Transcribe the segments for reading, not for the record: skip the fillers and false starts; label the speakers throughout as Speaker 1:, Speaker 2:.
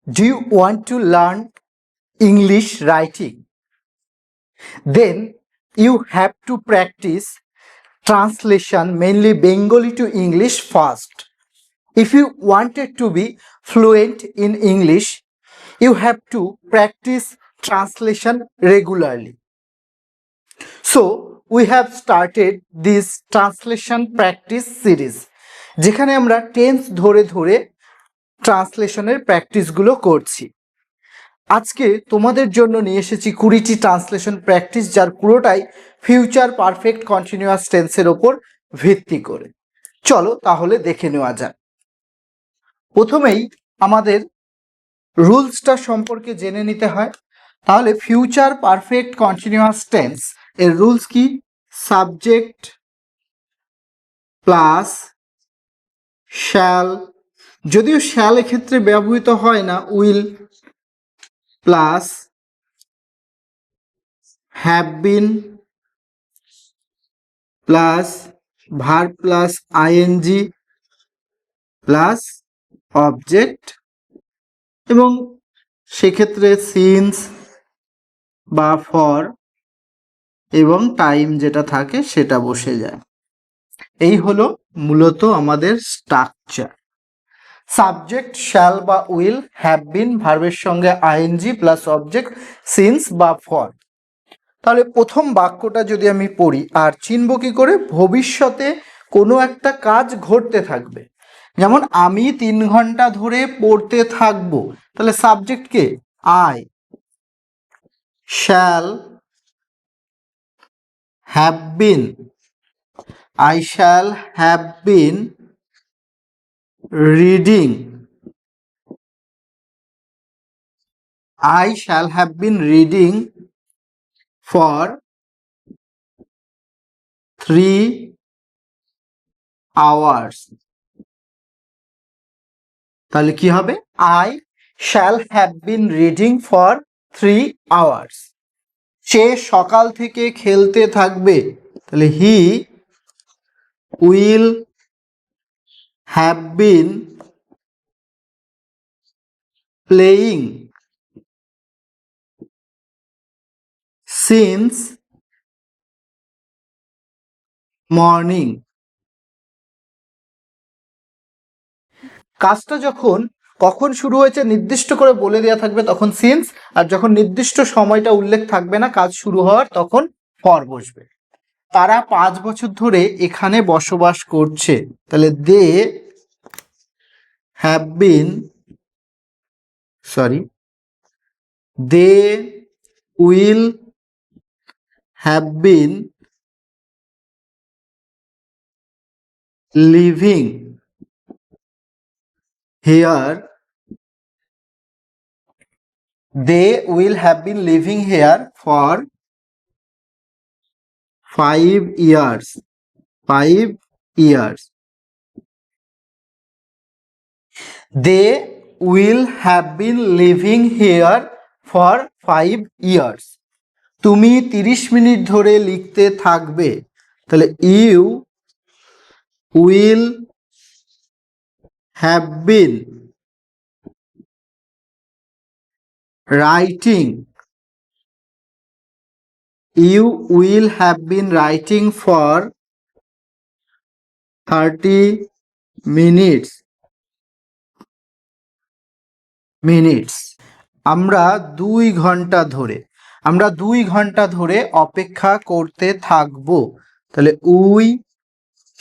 Speaker 1: Do you want to learn English writing? Then you have to practice translation, mainly Bengali to English, first. If you wanted to be fluent in English, you have to practice translation regularly. So we have started this translation practice series, যেখানে আমরা tense ধরে ধরে ট্রান্সলেশনের প্র্যাকটিসগুলো করছি। আজকে তোমাদের জন্য নিয়ে এসেছি 20টি ট্রান্সলেশন প্র্যাকটিস, যার পুরোটাই ফিউচার পারফেক্ট কন্টিনিউয়াস টেন্সের ওপর ভিত্তি করে। চলো তাহলে দেখে নেওয়া যাক। প্রথমেই আমাদের রুলসটা সম্পর্কে জেনে নিতে হয়। তাহলে ফিউচার পারফেক্ট কন্টিনিউয়াস টেন্স এর রুলস কি? সাবজেক্ট প্লাস শ্যাল, যদিও শ্যাল এক্ষেত্রে ব্যবহৃত হয় না, will plus have been plus verb plus ING plus object, এবং সেক্ষেত্রে সিন্স বা ফর এবং টাইম যেটা থাকে সেটা বসে যায়। এই হলো মূলত আমাদের স্ট্রাকচার। সাবজেক্ট শ্যাল বা উইল, হ্যাভ বিন, ভার্বের সঙ্গে আইএনজি প্লাস অবজেক্ট, সিন্স বা ফর। তাহলে প্রথম বাক্যটা যদি আমি পড়ি, আর চিনব কি করে? ভবিষ্যতে কোনো একটা কাজ ঘটতে থাকবে, যেমন আমি 3 ঘন্টা ধরে পড়তে থাকবো, তাহলে subject K? I shall have bin, I shall have been reading. I shall have been reading for 3 hours. তাহলে কি হবে? I shall have been reading for 3 hours. সে সকাল থেকে খেলতে থাকবে, তাহলে he will have been playing since morning. কাজটা যখন কখন শুরু হয়েছে নির্দিষ্ট করে বলে দেওয়া থাকবে তখন সিন্স, আর যখন নির্দিষ্ট সময়টা উল্লেখ থাকবে না কাজ শুরু হওয়ার, তখন ফর বসবে। তারা 5 বছর ধরে এখানে বসবাস করছে, তাহলে they have been they will have been living here, they will have been living here for 5 years. 5 years. They will have been living here for 5 years. তুমি 30 মিনিট ধরে লিখতে থাকবে, তাহলে you will have been writing. You will have been writing for 30 minutes. আমরা 2 ঘন্টা ধরে অপেক্ষা করতে থাকবো, তাহলে we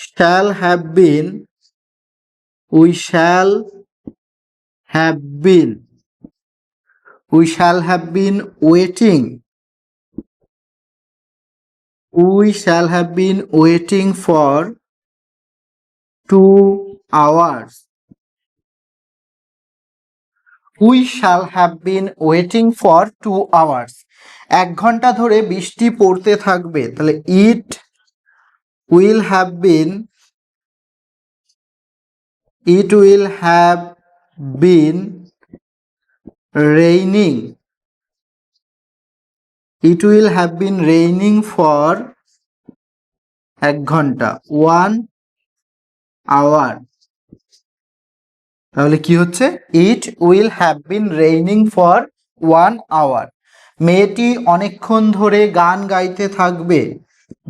Speaker 1: shall have been waiting for 2 hours. We shall have been waiting for 2 hours. 1 ঘন্টা ধরে বৃষ্টি পড়তে থাকবে, তাহলে it will have been raining. It will have been raining for 1 ঘন্টা, 1 hour. তাহলে কি হচ্ছে, ইট will have been raining for 1 hour। মেয়েটি অনেকক্ষণ ধরে গান গাইতে থাকবে।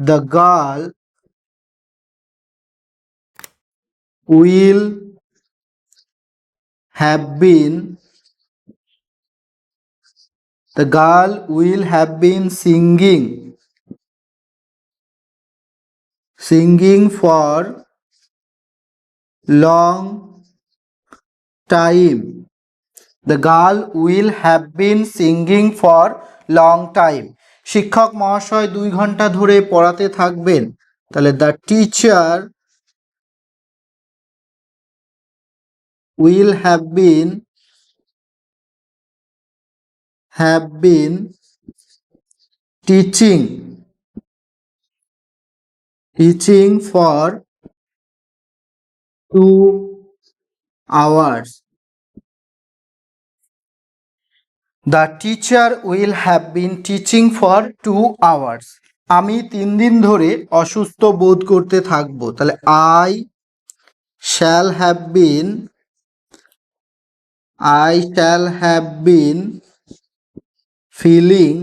Speaker 1: The girl will have bin The girl will have been singing for long time. The girl will have been singing for long time. শিক্ষক মহাশয় 2 ঘন্টা ধরে পড়াতে থাকবেন। তাহলে the teacher will have been teaching for 2 hours. The teacher will have been teaching for 2 hours. আমি 3 দিন ধরে অসুস্থ বোধ করতে থাকবো। তাহলে shall have been I shall have been feeling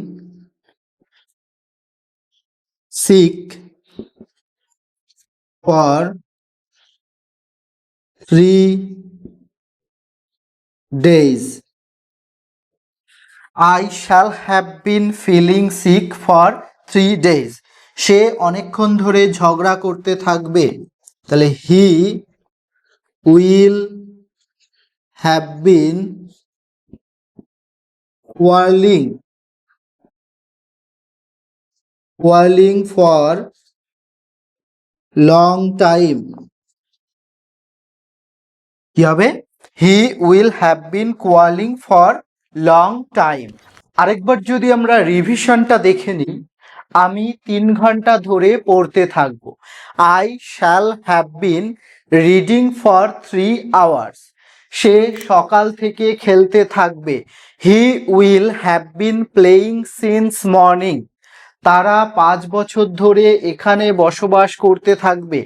Speaker 1: sick for 3 days. I shall have been feeling sick for 3 days. সে অনেকক্ষণ ধরে ঝগড়া করতে থাকবে। তাহলে he will have been quarreling for long time. কি হবে, he will have been quarreling for long time. আরেকবার যদি আমরা রিভিশনটা দেখে নিই, আমি 3 ঘন্টা ধরে পড়তে থাকবো। I shall have been reading for 3 hours. সে সকাল থেকে খেলতে থাকবে। He will have been playing since morning. তারা 5 বছর ধরে এখানে বসবাস করতে থাকবে।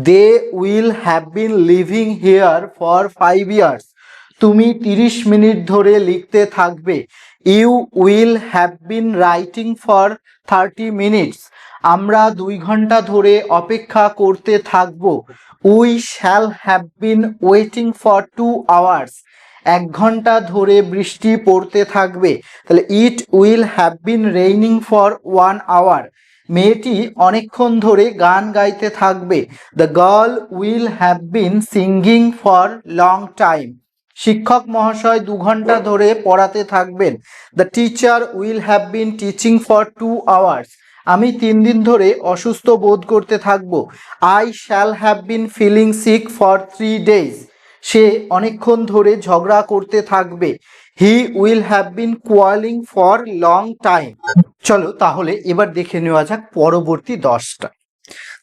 Speaker 1: They will have been living here for 5 years. তুমি 30 মিনিট ধরে লিখতে থাকবে। You will have been writing for 30 minutes. আমরা 2 ঘন্টা ধরে অপেক্ষা করতে থাকবো। We shall have been waiting for 2 hours. 1 ঘন্টা ধরে বৃষ্টি পড়তে থাকবে। তাহলে it will have been raining for 1 hour. মেয়েটি অনেকক্ষণ ধরে গান গাইতে থাকবে। The girl will have been singing for long time. শিক্ষক মহাশয় 2 ঘন্টা ধরে পড়াতে থাকবেন। The teacher will have been teaching for 2 hours. আমি 3 দিন ধরে অসুস্থ বোধ করতে থাকবো। I shall have been feeling sick for 3 days. সে অনেকক্ষণ ধরে ঝগড়া করতে থাকবে। He will have been quarrelling for long time. চলো তাহলে এবার দেখে নেওয়া যাক পরবর্তী 10টা।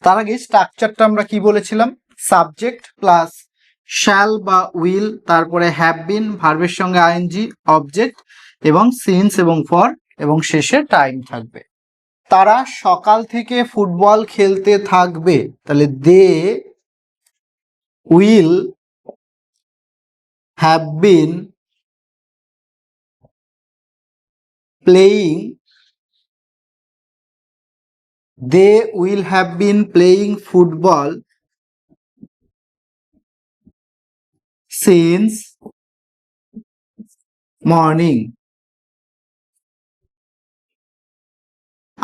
Speaker 1: তার আগে স্ট্রাকচারটা আমরা কি বলেছিলাম, সাবজেক্ট প্লাস শ্যাল বা উইল, তারপরে হ্যাভ বিন, ভার্বের সঙ্গে আইএনজি, অবজেক্ট এবং সিন্স এবং ফর, এবং শেষে টাইম থাকবে। তারা সকাল থেকে ফুটবল খেলতে থাকবে। তাহলে they will have been playing football since morning.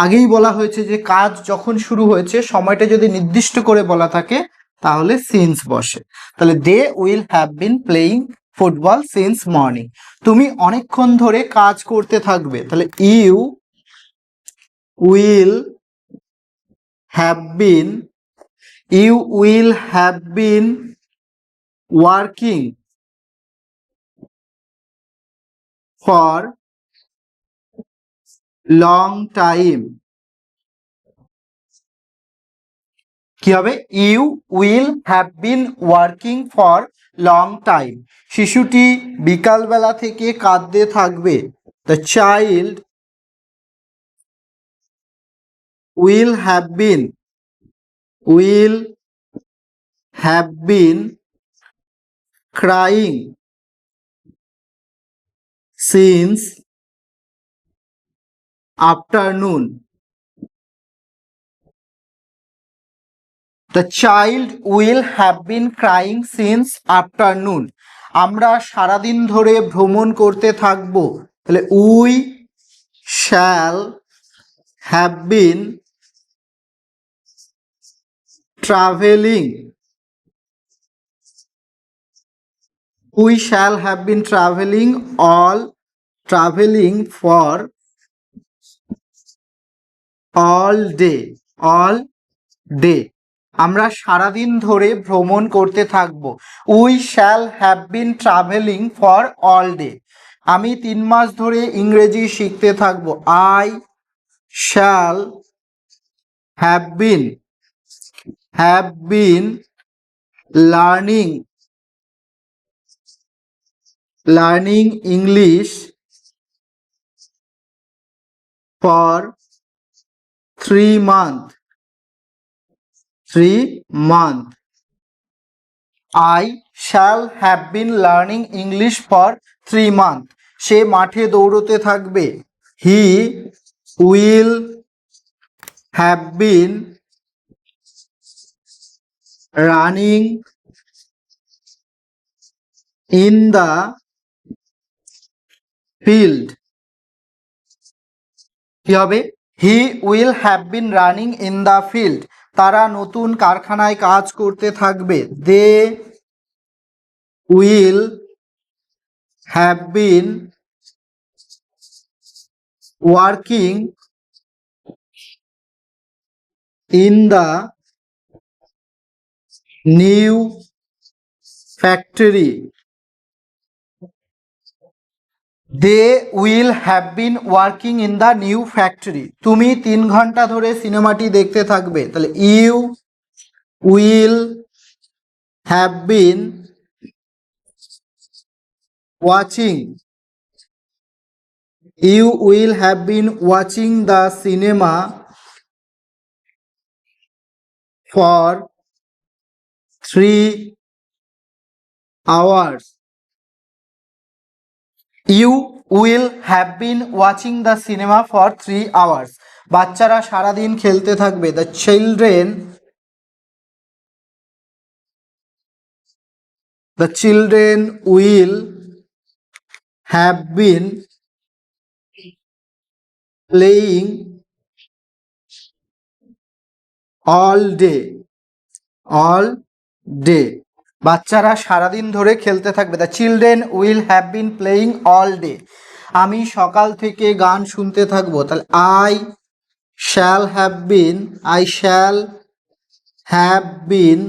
Speaker 1: আগেই বলা হয়েছে যে কাজ যখন শুরু হয়েছে সময়টা যদি নির্দিষ্ট করে বলা থাকে তাহলে সিন্স বসে। তাহলে they will have been playing football since morning. তুমি অনেকক্ষণ ধরে কাজ করতে থাকবে। তাহলে you will have been working for long time. কি হবে, you will have been working for long time. শিশুটি বিকালবেলা থেকে কাঁদতে থাকবে। The child will have been crying since afternoon. The child will have been crying since afternoon. আমরা সারাদিন ধরে ভ্রমণ করতে থাকব, তাহলে we shall have been traveling. We shall have been traveling for all day. আমরা সারাদিন ধরে ভ্রমণ করতে থাকব। We shall have been traveling for all day. আমি 3 মাস ধরে ইংরেজি শিখতে থাকব। I shall have been learning English for 3 months. I shall have been learning English for 3 months. সে মাঠে দৌড়তে থাকবে। He will have been running in the field. কি হবে? He will have been running in the field. তারা নতুন কারখানায় কাজ করতে থাকবে। They will have been working in the new factory. They will have been working in the new factory. তুমি 3 ঘন্টা ধরে সিনেমাটি দেখতে থাকবে, তাহলে you will have been watching the cinema for 3 hours. You will have been watching the cinema for 3 hours. বাচ্চারা সারাদিন খেলতে থাকবে। The children will have been playing all day. বাচ্চারা সারাদিন ধরে খেলতে থাকবে। The children will have been playing all day. আমি সকাল থেকে গান শুনতে থাকবো, তাহলে I shall have been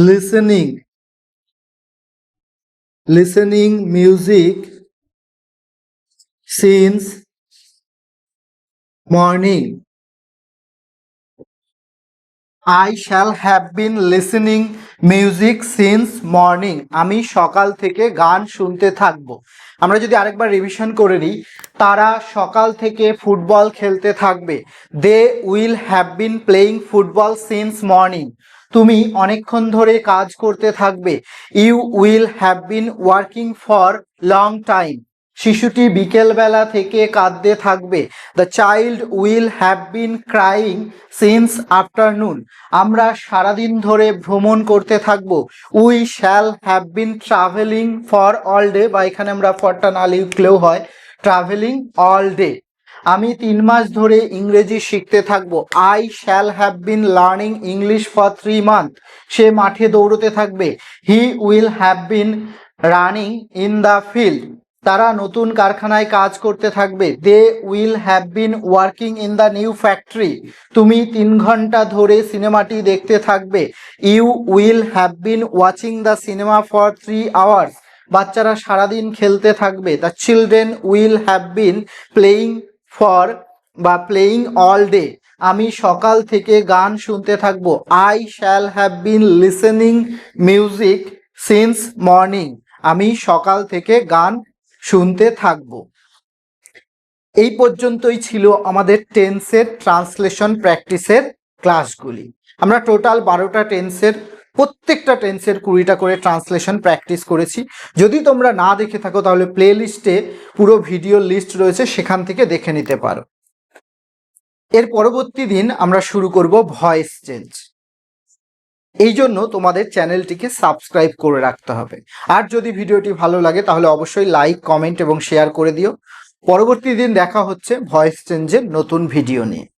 Speaker 1: listening music since morning. I shall have been listening music since morning. আমি সকাল থেকে গান শুনতে থাকবো। আমরা যদি আরেকবার রিভিশন করে নিই, তারা সকাল থেকে ফুটবল খেলতে থাকবে। They will have been playing football since morning. তুমি অনেকক্ষণ ধরে কাজ করতে থাকবে। You will have been working for long time. শিশুটি বিকেলবেলা থেকে কাঁদতে থাকবে। The child will have been crying since afternoon. আমরা সারাদিন ধরে ভ্রমণ করতে থাকবো। We shall have been traveling for all day, বা এখানে আমরা ফরটা না লিখলেও হয়, traveling all day. আমি 3 মাস ধরে ইংরেজি শিখতে থাকবো। I shall have been learning English for 3 months. সে মাঠে দৌড়তে থাকবে। He will have been running in the field. তারা নতুন কারখানায় কাজ করতে থাকবে। They will have been working in the new factory. তুমি 3 ঘন্টা ধরে সিনেমাটি দেখতে থাকবে। You will have been watching the cinema for 3 hours. বাচ্চারা সারাদিন খেলতে থাকবে। The children will have been playing all day. আমি সকাল থেকে গান শুনতে থাকবো। I shall have been listening music since morning. আমি সকাল থেকে গান শুনতে থাকবো। এই পর্যন্তই ছিল আমাদের টেন্সের ট্রান্সলেশন প্র্যাকটিসের ক্লাসগুলি। আমরা টোটাল 12টা টেন্সের প্রত্যেকটা টেন্সের 20টা করে ট্রান্সলেশন প্র্যাকটিস করেছি। যদি তোমরা না দেখে থাকো তাহলে প্লে লিস্টে পুরো ভিডিও লিস্ট রয়েছে, সেখান থেকে দেখে নিতে পারো। এর পরবর্তী দিন আমরা শুরু করব ভয়েস চেঞ্জ। এই জন্য তোমাদের চ্যানেলটিকে সাবস্ক্রাইব করে রাখতে হবে। আর যদি ভিডিওটি ভালো লাগে তাহলে অবশ্যই লাইক, কমেন্ট এবং শেয়ার করে দিও। পরবর্তী দিন দেখা হচ্ছে ভয়েস চেঞ্জের নতুন ভিডিও নিয়ে।